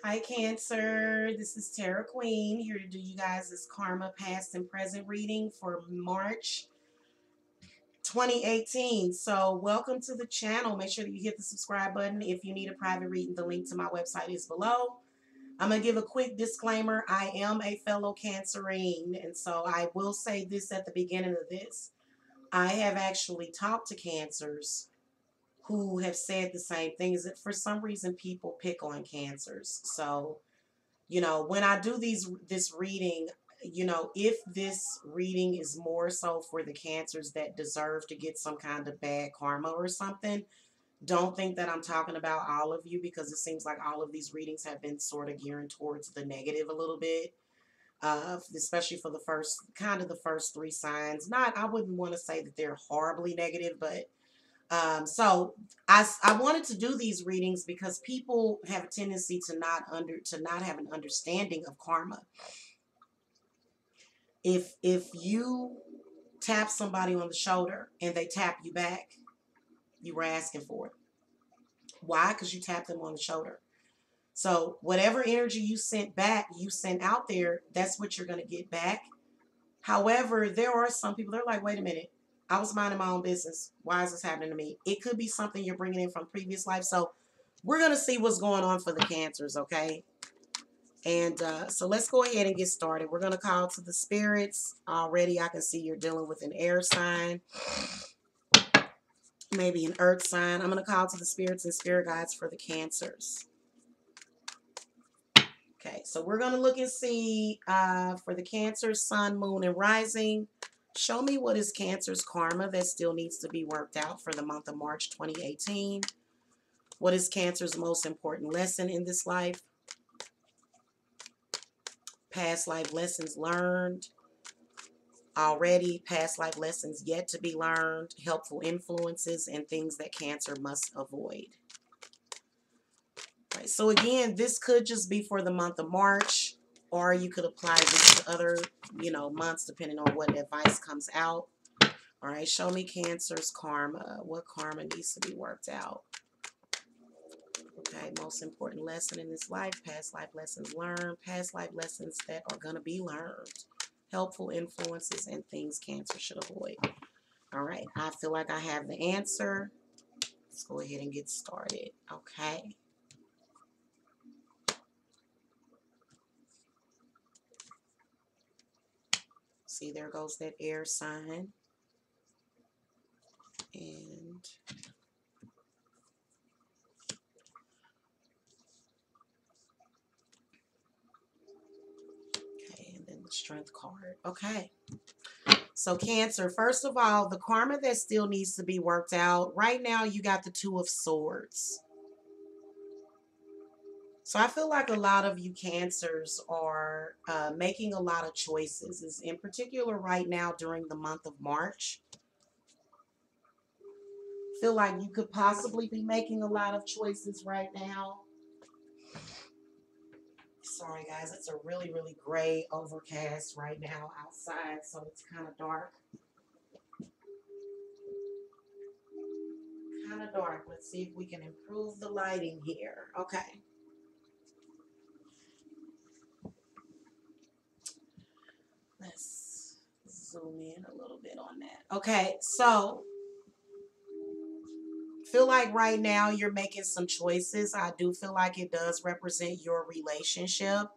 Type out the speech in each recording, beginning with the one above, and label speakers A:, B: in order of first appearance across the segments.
A: Hi, Cancer. This is Tara Queen here to do you guys this karma past and present reading for March 2018. So, welcome to the channel. Make sure that you hit the subscribe button. If you need a private reading, the link to my website is below. I'm going to give a quick disclaimer. I am a fellow Cancerine, and so I will say this at the beginning of this. I have actually talked to Cancers who have said the same thing, is that for some reason people pick on Cancers. So, when I do this reading, if this reading is more so for the Cancers that deserve to get some kind of bad karma or something, don't think that I'm talking about all of you, because it seems like all of these readings have been sort of gearing towards the negative a little bit. Especially for the first three signs. I wouldn't want to say that they're horribly negative, but so I wanted to do these readings because people have a tendency to not have an understanding of karma. If you tap somebody on the shoulder and they tap you back, you were asking for it. Why? Because you tapped them on the shoulder. So whatever energy you sent back, you sent out there, that's what you're going to get back. However, there are some people, they're like, wait a minute, I was minding my own business. Why is this happening to me? It could be something you're bringing in from previous life. So we're going to see what's going on for the Cancers, okay? And so let's go ahead and get started. We're going to call to the spirits. Already I can see you're dealing with an air sign, maybe an earth sign. I'm going to call to the spirits and spirit guides for the Cancers. Okay, so we're going to look and see for the Cancer, Sun, Moon, and Rising. Show me what is Cancer's karma that still needs to be worked out for the month of March 2018. What is Cancer's most important lesson in this life? Past life lessons learned. Already, past life lessons yet to be learned. Helpful influences and things that Cancer must avoid. Right, so again, this could just be for the month of March, or you could apply this to other, months depending on what advice comes out. All right, show me Cancer's karma. What karma needs to be worked out? Okay, most important lesson in this life, past life lessons learned, past life lessons that are going to be learned, helpful influences and things Cancer should avoid. All right, I feel like I have the answer. Let's go ahead and get started. Okay. See, there goes that air sign. And okay, and then the strength card. Okay. So Cancer, first of all, the karma that still needs to be worked out. Right now, you got the Two of Swords. So I feel like a lot of you Cancers are making a lot of choices. Is in particular right now during the month of March. Feel like you could possibly be making a lot of choices right now. Sorry guys, it's a really, really gray overcast right now outside, so it's kind of dark. Kind of dark. Let's see if we can improve the lighting here. Okay. Let's zoom in a little bit on that. Okay, so feel like right now you're making some choices. I do feel like it does represent your relationship.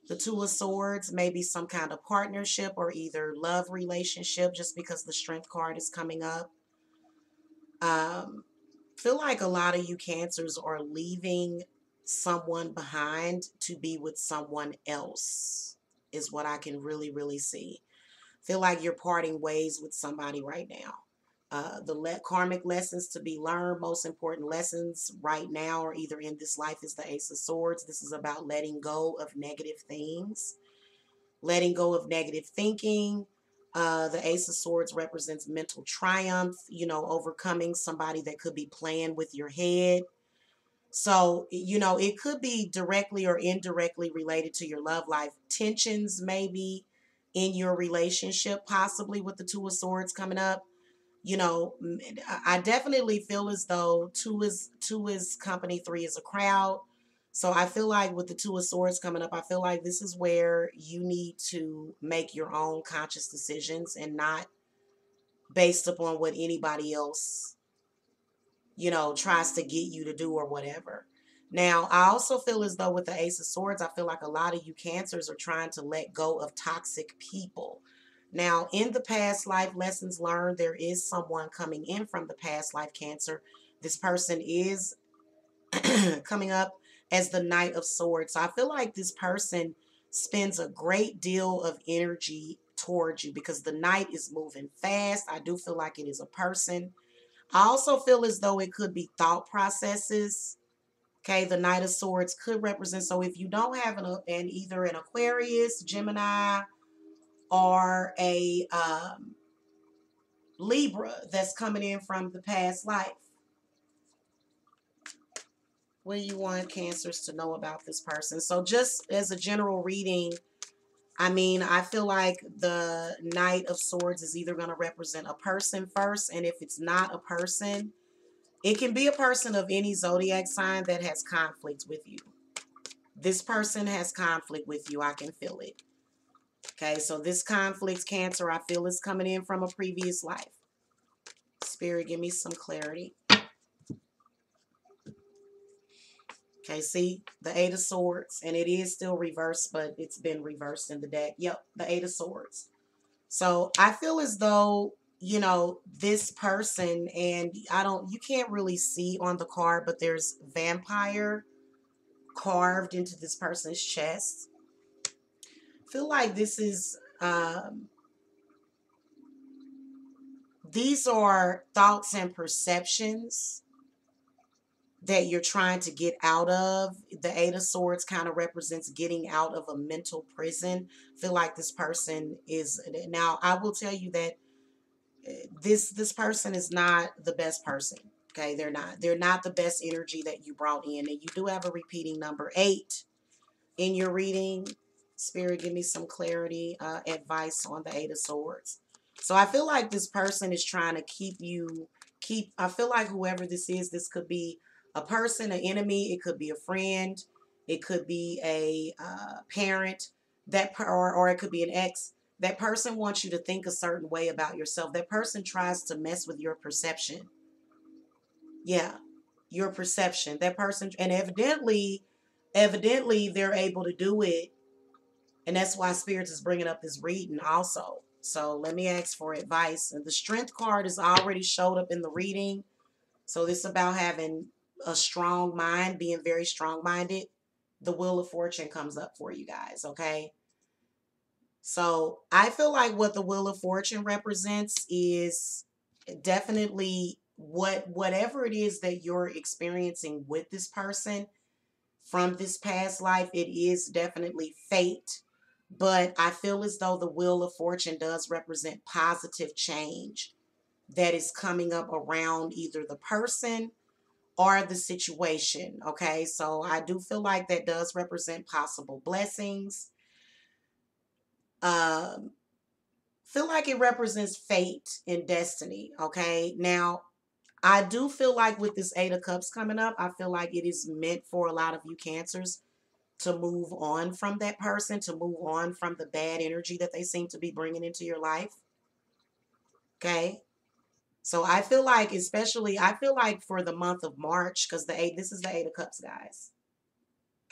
A: The Two of Swords, maybe some kind of partnership or either love relationship, just because the Strength card is coming up. Feel like a lot of you Cancers are leaving someone behind to be with someone else, is what I can really, really see. Feel like you're parting ways with somebody right now. The karmic lessons to be learned, most important lessons right now or either in this life is the Ace of Swords. This is about letting go of negative things, letting go of negative thinking. The Ace of Swords represents mental triumph, overcoming somebody that could be playing with your head. So, it could be directly or indirectly related to your love life. Tensions maybe in your relationship, possibly with the Two of Swords coming up. I definitely feel as though two is company, three is a crowd. So I feel like with the Two of Swords coming up, I feel like this is where you need to make your own conscious decisions and not based upon what anybody else, tries to get you to do or whatever. Now, I also feel as though with the Ace of Swords, I feel like a lot of you Cancers are trying to let go of toxic people. Now, in the past life lessons learned, there is someone coming in from the past life, Cancer. This person is coming up as the Knight of Swords. So I feel like this person spends a great deal of energy towards you because the Knight is moving fast. I do feel like it is a person. I also feel as though it could be thought processes. Okay, the Knight of Swords could represent. So if you don't have either an Aquarius, Gemini, or a Libra that's coming in from the past life, what do you want Cancers to know about this person? So just as a general reading, I mean, I feel like the Knight of Swords is either going to represent a person first, and if it's not a person, it can be a person of any zodiac sign that has conflict with you. This person has conflict with you. I can feel it. Okay, so this conflict, Cancer, I feel is coming in from a previous life. Spirit, give me some clarity. Okay, see, the Eight of Swords, and it is still reversed, but it's been reversed in the deck. Yep, the Eight of Swords. So I feel as though, this person, and you can't really see on the card, but there's vampire carved into this person's chest. I feel like this is, these are thoughts and perceptions that you're trying to get out of. The Eight of Swords kind of represents getting out of a mental prison. I feel like this person is, now I will tell you that this person is not the best person. Okay, they're not the best energy that you brought in, and you do have a repeating number 8 in your reading. Spirit, give me some clarity, advice on the Eight of Swords. So I feel like this person is trying to I feel like whoever this could be a person, an enemy, it could be a friend, it could be a parent, or it could be an ex. That person wants you to think a certain way about yourself. That person tries to mess with your perception. Yeah, your perception. That person, and evidently they're able to do it. And that's why Spirits is bringing up this reading also. So let me ask for advice. And the Strength card is already showed up in the reading. So this is about having a strong mind, being very strong-minded. The Wheel of Fortune comes up for you guys, okay? So I feel like what the Wheel of Fortune represents is definitely whatever it is that you're experiencing with this person from this past life, it is definitely fate. But I feel as though the Wheel of Fortune does represent positive change that is coming up around either the person or the situation. Okay, so I do feel like that does represent possible blessings. Feel like it represents fate and destiny. Okay, now I do feel like with this Eight of Cups coming up, I feel like it is meant for a lot of you Cancers to move on from that person, to move on from the bad energy that they seem to be bringing into your life. Okay. So I feel like, I feel like for the month of March, because this is the Eight of Cups, guys.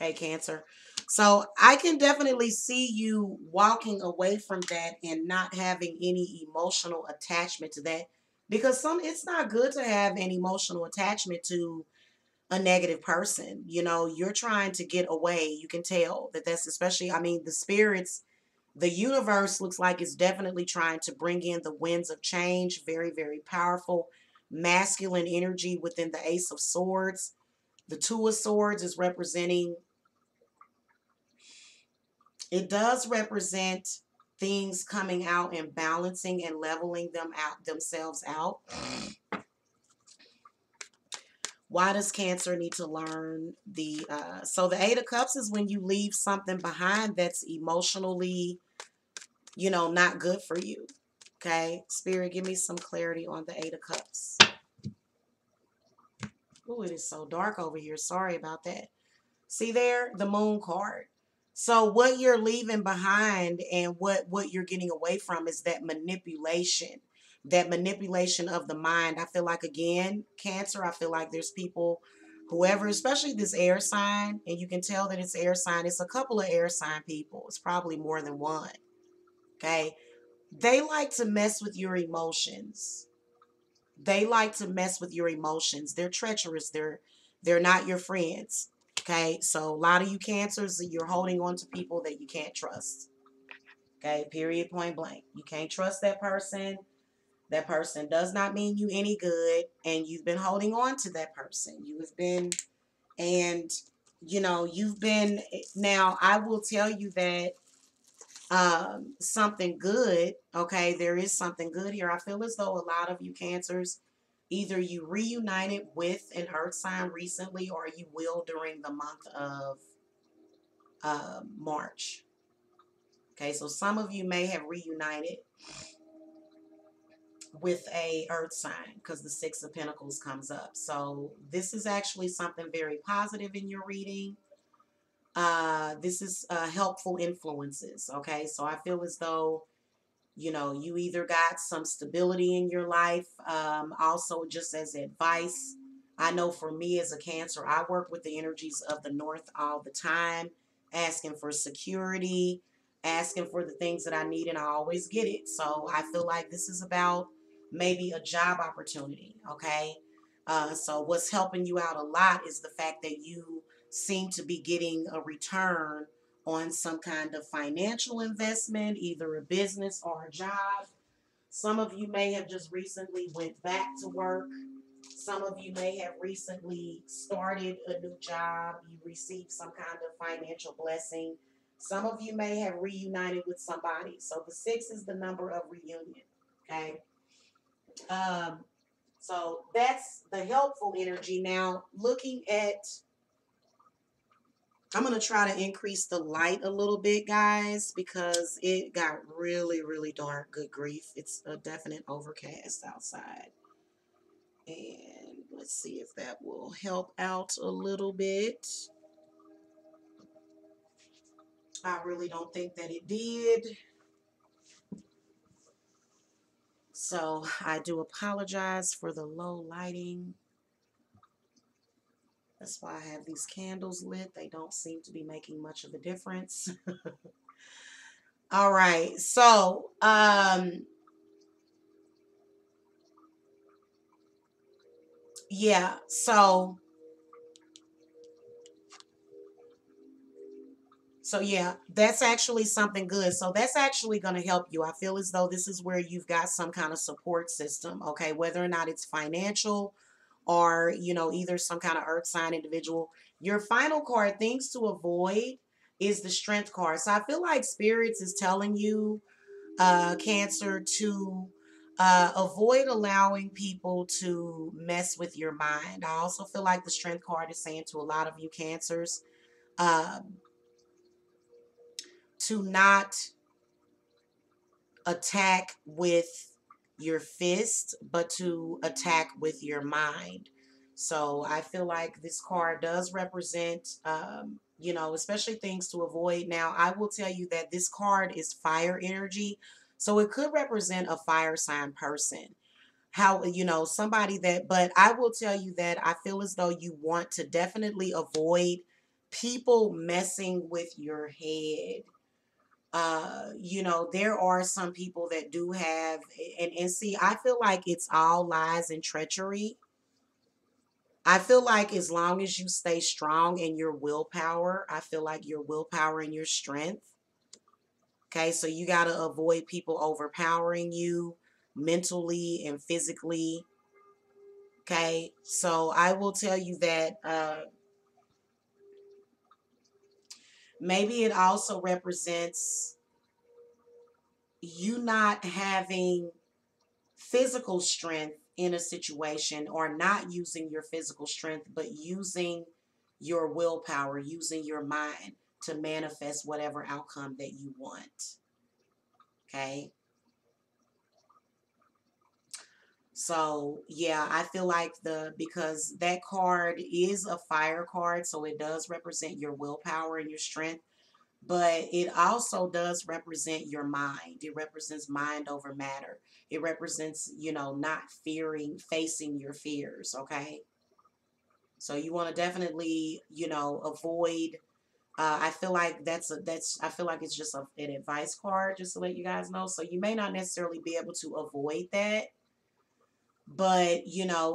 A: Okay, Cancer. So I can definitely see you walking away from that and not having any emotional attachment to that, because it's not good to have an emotional attachment to a negative person. You're trying to get away. You can tell that's especially, I mean, the spirits, the universe looks like it's definitely trying to bring in the winds of change. Very, very powerful masculine energy within the Ace of Swords. The Two of Swords is representing, it does represent things coming out and balancing and leveling themselves out. Why does Cancer need to learn so the Eight of Cups is when you leave something behind that's emotionally, not good for you. Okay, Spirit, give me some clarity on the Eight of Cups. Oh, it is so dark over here. Sorry about that. See there, the moon card. So what you're leaving behind and what you're getting away from is that manipulation. That manipulation of the mind. I feel like, again, Cancer, I feel like there's people, whoever, especially this air sign, and you can tell that it's air sign. It's a couple of air sign people. It's probably more than one. Okay. They like to mess with your emotions. They like to mess with your emotions. They're treacherous. They're not your friends. Okay, so a lot of you Cancers, you're holding on to people that you can't trust. Okay, period, point blank. You can't trust that person. That person does not mean you any good, and you've been holding on to that person. You have been, and you've been. Now, I will tell you that something good. Okay, there is something good here. I feel as though a lot of you Cancers, either you reunited with an earth sign recently, or you will during the month of March. Okay, so some of you may have reunited with a earth sign because the Six of Pentacles comes up. So this is actually something very positive in your reading. This is helpful influences. Okay, so I feel as though you either got some stability in your life. Also, just as advice, I know for me as a Cancer, I work with the energies of the North all the time, asking for security, asking for the things that I need, and I always get it. So I feel like this is about maybe a job opportunity, okay? So what's helping you out a lot is the fact that you seem to be getting a return on some kind of financial investment, either a business or a job. Some of you may have just recently went back to work. Some of you may have recently started a new job. You received some kind of financial blessing. Some of you may have reunited with somebody. So the 6 is the number of reunion. Okay. Um, so that's the helpful energy. Now, looking at, I'm going to try to increase the light a little bit, guys, because it got really, really dark. Good grief. It's a definite overcast outside. And let's see if that will help out a little bit. I really don't think that it did. So I do apologize for the low lighting. That's why I have these candles lit. They don't seem to be making much of a difference. All right. So, yeah. So yeah, that's actually something good. So that's actually going to help you. I feel as though this is where you've got some kind of support system, okay? Whether or not it's financial or, either some kind of earth sign individual. Your final card, things to avoid, is the strength card. So I feel like spirits is telling you, Cancer, to avoid allowing people to mess with your mind. I also feel like the strength card is saying to a lot of you Cancers, um, to not attack with your fist, but to attack with your mind. So I feel like this card does represent, especially things to avoid. Now, I will tell you that this card is fire energy. So it could represent a fire sign person. How, somebody that, but I will tell you that I feel as though you want to definitely avoid people messing with your head. There are some people that do have, and see, I feel like it's all lies and treachery. I feel like as long as you stay strong in your willpower, I feel like your willpower and your strength. Okay, so you got to avoid people overpowering you mentally and physically. Okay, so I will tell you that maybe it also represents you not having physical strength in a situation, or not using your physical strength, but using your willpower, using your mind to manifest whatever outcome that you want. Okay. So yeah, I feel like because that card is a fire card, so it does represent your willpower and your strength, but it also does represent your mind. It represents mind over matter. It represents, not fearing, facing your fears, okay? So you want to definitely, avoid. I feel like I feel like it's just an advice card, just to let you guys know. So you may not necessarily be able to avoid that, but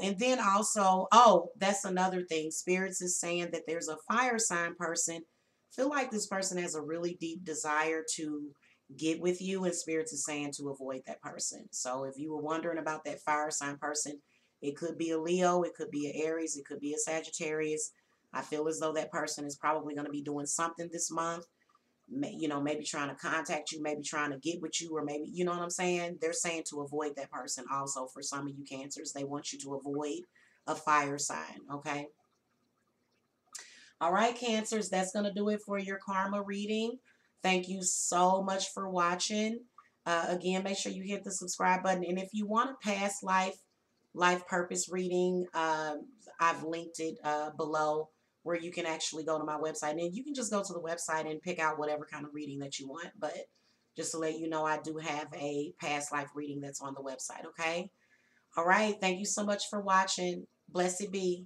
A: and then also, oh, that's another thing. Spirits is saying that there's a fire sign person. Feel like this person has a really deep desire to get with you, and spirits is saying to avoid that person. So if you were wondering about that fire sign person, it could be a Leo, it could be an Aries, it could be a Sagittarius. I feel as though that person is probably going to be doing something this month, maybe trying to contact you, maybe trying to get with you, or maybe, you know what I'm saying? They're saying to avoid that person also. For some of you Cancers, they want you to avoid a fire sign, okay? All right, Cancers, that's going to do it for your karma reading. Thank you so much for watching. Again, make sure you hit the subscribe button. And if you want a past life purpose reading, I've linked it below, where you can actually go to my website. And you can just go to the website and pick out whatever kind of reading that you want. But just to let you know, I do have a past life reading that's on the website, okay? All right. Thank you so much for watching. Blessed be.